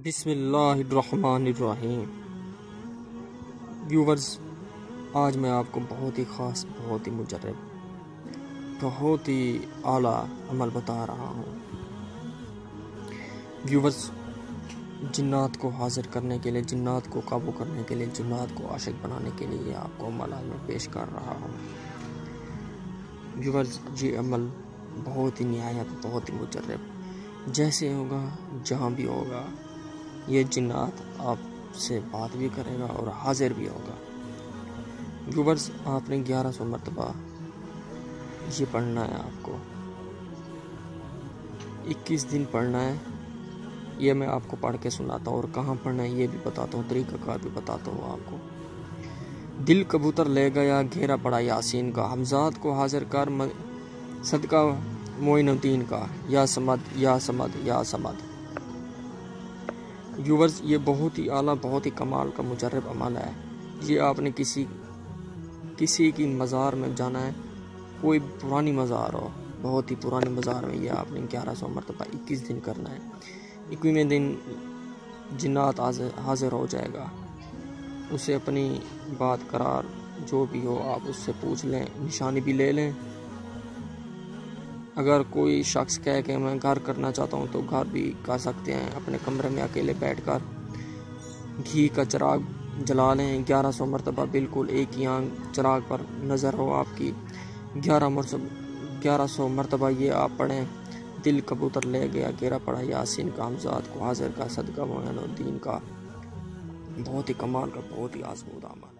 بسم اللہ الرحمن الرحیم۔ ویورز، آج میں آپ کو بہت ہی خاص، بہت ہی مجرب، بہت ہی اعلیٰ عمل بتا رہا ہوں۔ ویورز، جنات کو حاضر کرنے کے لیے، جنات کو قابو کرنے کے لیے، جنات کو عاشق بنانے کے لیے آپ کو عمل آج میں پیش کر رہا ہوں۔ ویورز، یہ عمل بہت ہی نہایت، بہت ہی مجرب، جیسے ہوگا، جہاں بھی ہوگا، یہ جنات آپ سے بات بھی کرے گا اور حاضر بھی ہوگا۔ ویورز، آپ نے 1100 مرتبہ یہ پڑھنا ہے، آپ کو 21 دن پڑھنا ہے۔ یہ میں آپ کو پڑھ کے سناتا ہوں، اور کہاں پڑھنا ہے یہ بھی بتاتا ہوں، طریقہ کار بھی بتاتا ہوں آپ کو۔ دل کبوتر لے گیا، گھیرا پڑا یاسین کا، حمزات کو حاضر کر صدقہ معین الدین کا، یا صمد یا صمد یا صمد۔ ویورز، یہ بہت ہی اعلیٰ، بہت ہی کمال کا مجرب عمل ہے۔ یہ آپ نے کسی کی مزار میں جانا ہے، کوئی پرانی مزار ہو، بہت ہی پرانی مزار میں، یہ آپ نے 1100 مرتبہ 21 دن کرنا ہے۔ 21ویں دن جنات حاضر ہو جائے گا، اسے اپنی بات قرار جو بھی ہو آپ اس سے پوچھ لیں، نشانی بھی لے لیں۔ اگر کوئی شخص کہے کہ میں گھر کرنا چاہتا ہوں تو گھر بھی کر سکتے ہیں، اپنے کمرے میں اکیلے بیٹھ کر گھی کا چراغ جلا لیں 1100 مرتبہ، بالکل ایک ہی آنکھ چراغ پر نظر ہو آپ کی۔ 1100 مرتبہ یہ آپ پڑھیں، دل کبوتر لے گیا، گھیرا پڑا یاسین کا، حمزات کو حاضر کا، صدقہ معین الدین کا۔ بہت ہی کمال کا، بہت ہی آزمودہ عمل۔